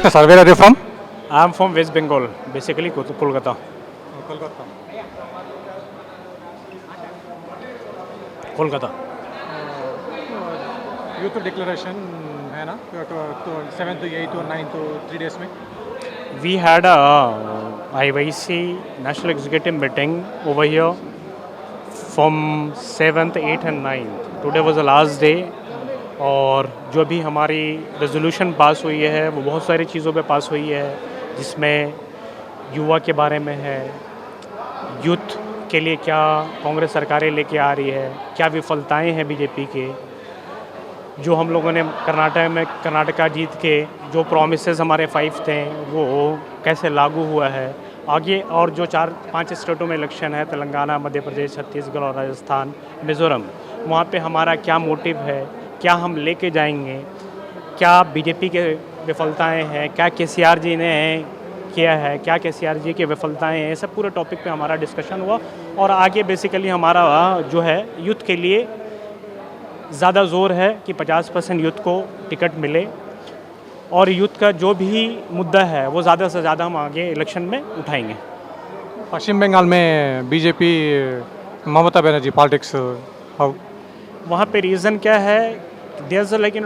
Sir, where are you from? I am from West Bengal, basically Kolkata. Kolkata. Kolkata. Youth declaration है ना, तो 7th 8th और 9th 3 days में. We had a IYC National Executive meeting over here from 7th, 8th and 9th. Today was the last day. और जो भी हमारी resolution pass हुई है वो बहुत सारी चीज़ों पे पास हुई है, जिसमें युवा के बारे में है, यूथ के लिए क्या कांग्रेस सरकारें लेके आ रही है, क्या विफलताएं हैं बीजेपी के, जो हम लोगों ने कर्नाटका जीत के जो प्रॉमिसेस हमारे 5 थे वो कैसे लागू हुआ है आगे, और जो 4-5 स्टेटों में इलेक्शन है, तेलंगाना, मध्य प्रदेश, छत्तीसगढ़ और राजस्थान, मिज़ोरम, वहाँ पे हमारा क्या मोटिव है, क्या हम लेके जाएंगे, क्या बीजेपी के विफलताएं हैं, क्या केसीआर जी ने किया है, क्या केसीआर जी की विफलताएं हैं, सब पूरे टॉपिक पे हमारा डिस्कशन हुआ। और आगे बेसिकली हमारा जो है यूथ के लिए ज़्यादा ज़ोर है कि 50% यूथ को टिकट मिले, और यूथ का जो भी मुद्दा है वो ज़्यादा से ज़्यादा हम आगे इलेक्शन में उठाएंगे। पश्चिम बंगाल में BJP Mamata Banerjee politics how? वहाँ पे रीज़न क्या है, there is like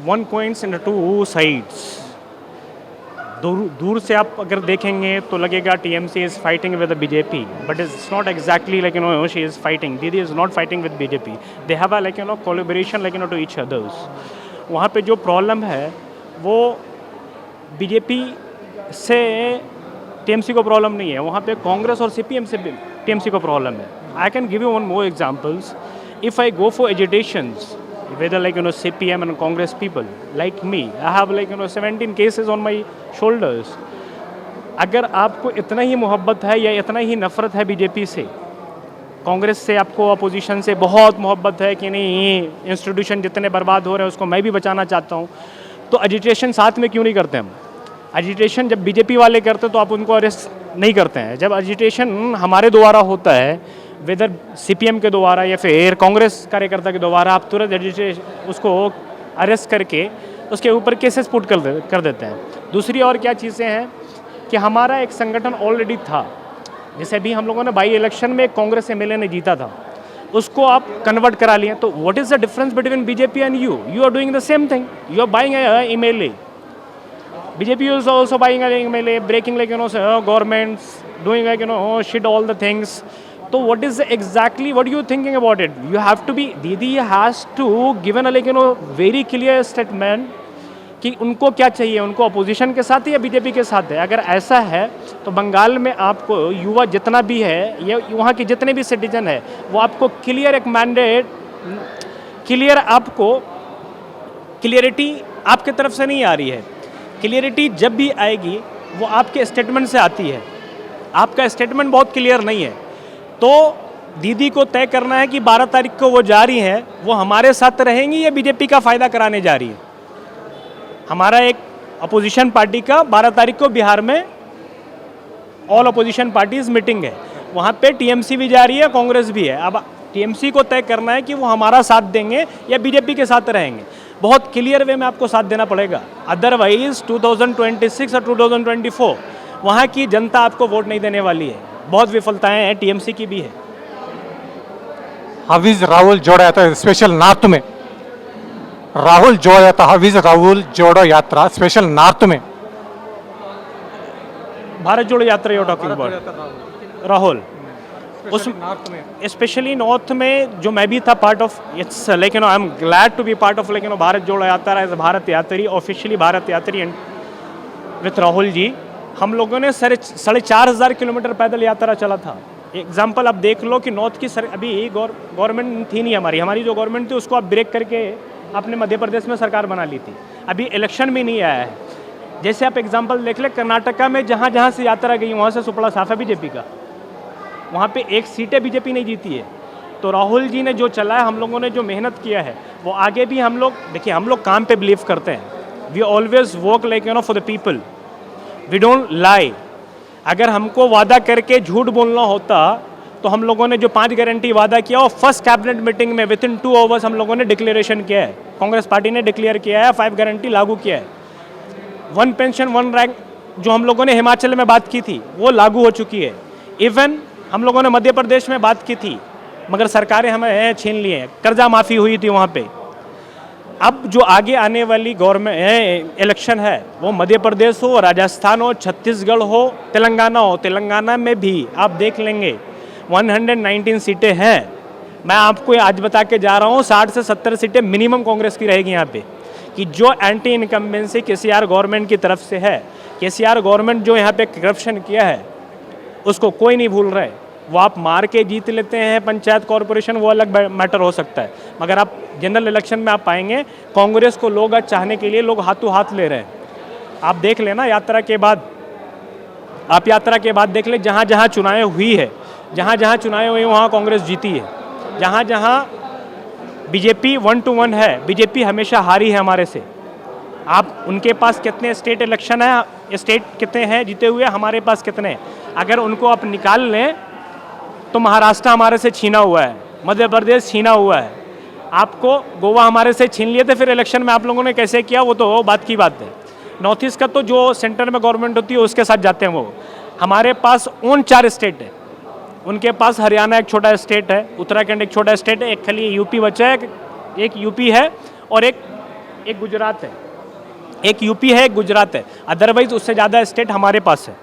one coins in 2 sides. दूर से आप अगर देखेंगे तो लगेगा TMC is fighting with the BJP, but it's not exactly like she is fighting, Didi is not fighting with BJP, they have a like collaboration like to each others. वहाँ पे जो प्रॉब्लम है वो बीजेपी से टीएमसी को problem नहीं है, वहाँ पे कांग्रेस और सीपीएम से टीएमसी को प्रॉब्लम है। I can give you one more examples. If I go for agitations, whether like CPM and Congress people like me, I have 17 cases on my shoulders. अगर आपको इतना ही मोहब्बत है या इतना ही नफ़रत है बीजेपी से, कांग्रेस से, आपको अपोजिशन से बहुत मोहब्बत है कि नहीं इंस्टीट्यूशन जितने बर्बाद हो रहे हैं उसको मैं भी बचाना चाहता हूँ, तो एजिटेशन साथ में क्यों नहीं करते हम? एजिटेशन जब बीजेपी वाले करते हैं तो आप उनको अरेस्ट नहीं करते हैं। जब एजिटेशन हमारे द्वारा होता है, वेदर सीपीएम के द्वारा या फिर कांग्रेस कार्यकर्ता के द्वारा, आप तुरंत एजिटेशन उसको अरेस्ट करके उसके ऊपर केसेस पुट कर देते हैं। दूसरी और क्या चीज़ें हैं कि हमारा एक संगठन ऑलरेडी था, जैसे भी हम लोगों ने बाई इलेक्शन में कांग्रेस एमएलए ने जीता था, उसको आप कन्वर्ट करा लिए। तो what is the difference between BJP and you? You are doing the same thing, you are buying MLA, BJP is also buying MLA, breaking governments, doing shit all the things. तो what is exactly what you thinking about it? You have to be, दीदी has to given a very clear statement कि उनको क्या चाहिए, उनको opposition के साथ है या बीजेपी के साथ है। अगर ऐसा है तो बंगाल में आपको युवा जितना भी है या वहाँ के जितने भी सिटीजन है वो आपको क्लियर एक मैंडेट, क्लियर आपको क्लियरिटी आपके तरफ से नहीं आ रही है। क्लियरिटी जब भी आएगी वो आपके स्टेटमेंट से आती है, आपका स्टेटमेंट बहुत क्लियर नहीं है। तो दीदी को तय करना है कि 12 तारीख को वो जा रही हैं, वो हमारे साथ रहेंगी या बीजेपी का फ़ायदा कराने जा रही है। हमारा एक अपोजिशन पार्टी का 12 तारीख को बिहार में ऑल अपोजिशन पार्टीज मीटिंग है, वहाँ पे टीएमसी भी जा रही है, कांग्रेस भी है। अब टीएमसी को तय करना है कि वो हमारा साथ देंगे या बीजेपी के साथ रहेंगे। बहुत क्लियर वे में आपको साथ देना पड़ेगा, अदरवाइज 2026 और 2024 वहाँ की जनता आपको वोट नहीं देने वाली है। बहुत विफलताएं हैं, टीएमसी की भी है। हाविज राहुल जोड़ो यात्रा स्पेशल नॉर्थ में, राहुल जोड़ो यात्रा, हाविज राहुल जोड़ो यात्रा स्पेशल नॉर्थ में, भारत जोड़ो यात्रा यू टॉकिंग अबाउट राहुल, उस स्पेशली नॉर्थ में जो मैं भी था part of, it's I am glad to be part of Bharat Jodo Yatra as Bharat यात्री, ऑफिशियली भारत यात्री विथ राहुल जी। हम लोगों ने 4,500 किलोमीटर पैदल यात्रा चला था। एग्जाम्पल आप देख लो कि नॉर्थ की अभी गवर्नमेंट थी नहीं, हमारी जो गवर्नमेंट थी उसको आप ब्रेक करके आपने मध्य प्रदेश में सरकार बना ली थी, अभी इलेक्शन भी नहीं आया है। जैसे आप एग्जाम्पल देख ले, कर्नाटका में जहाँ जहाँ से यात्रा गई वहाँ से सुपड़ा साफ है बीजेपी का, वहाँ पे एक सीटें बीजेपी नहीं जीती है। तो राहुल जी ने जो चलाया, हम लोगों ने जो मेहनत किया है वो आगे भी हम लोग, देखिए हम लोग काम पे बिलीव करते हैं, we always work for the people, we don't lie. अगर हमको वादा करके झूठ बोलना होता तो हम लोगों ने जो 5 गारंटी वादा किया और फर्स्ट कैबिनेट मीटिंग में विद इन 2 आवर्स हम लोगों ने डिक्लेरेशन किया है, कांग्रेस पार्टी ने डिक्लेयर किया है, 5 गारंटी लागू किया है। वन पेंशन वन रैंक जो हम लोगों ने हिमाचल में बात की थी वो लागू हो चुकी है। इवन हम लोगों ने मध्य प्रदेश में बात की थी मगर सरकारें हमें छीन लिए हैं, कर्जा माफ़ी हुई थी वहाँ पे। अब जो आगे आने वाली गवर्नमेंट इलेक्शन है वो मध्य प्रदेश हो, राजस्थान हो, छत्तीसगढ़ हो, तेलंगाना हो, तेलंगाना में भी आप देख लेंगे 119 सीटें हैं। मैं आपको आज बता के जा रहा हूँ 60 से 70 सीटें मिनिमम कांग्रेस की रहेगी यहाँ पे, कि जो एंटी इनकम्बेंसी केसीआर गवर्नमेंट की तरफ से है, केसीआर गवर्नमेंट जो यहाँ पे करप्शन किया है उसको कोई नहीं भूल रहा है। वो आप मार के जीत लेते हैं पंचायत कॉरपोरेशन, वो अलग मैटर हो सकता है, मगर आप जनरल इलेक्शन में आप पाएंगे कांग्रेस को लोग आज चाहने के लिए लोग हाथों हाथ ले रहे हैं। आप देख लेना यात्रा के बाद, आप यात्रा के बाद देख ले जहाँ जहाँ चुनाव हुई है, जहाँ जहाँ चुनाव हुई वहाँ कांग्रेस जीती है। जहाँ जहाँ बीजेपी 1 to 1 है, बीजेपी हमेशा हारी है हमारे से। आप उनके पास कितने स्टेट इलेक्शन है, स्टेट कितने हैं जीते हुए, हमारे पास कितने हैं, अगर उनको आप निकाल लें तो महाराष्ट्र हमारे से छीना हुआ है, मध्य प्रदेश छीना हुआ है, आपको गोवा हमारे से छीन लिए थे, फिर इलेक्शन में आप लोगों ने कैसे किया वो तो बात की बात है। नॉर्थ ईस्ट का तो जो सेंटर में गवर्नमेंट होती है उसके साथ जाते हैं वो। हमारे पास 4 स्टेट है, उनके पास हरियाणा एक छोटा स्टेट है, उत्तराखंड एक छोटा स्टेट है, एक खाली यूपी बचा है, एक यूपी है और एक गुजरात है, एक यूपी है एक गुजरात है, अदरवाइज उससे ज़्यादा स्टेट हमारे पास है।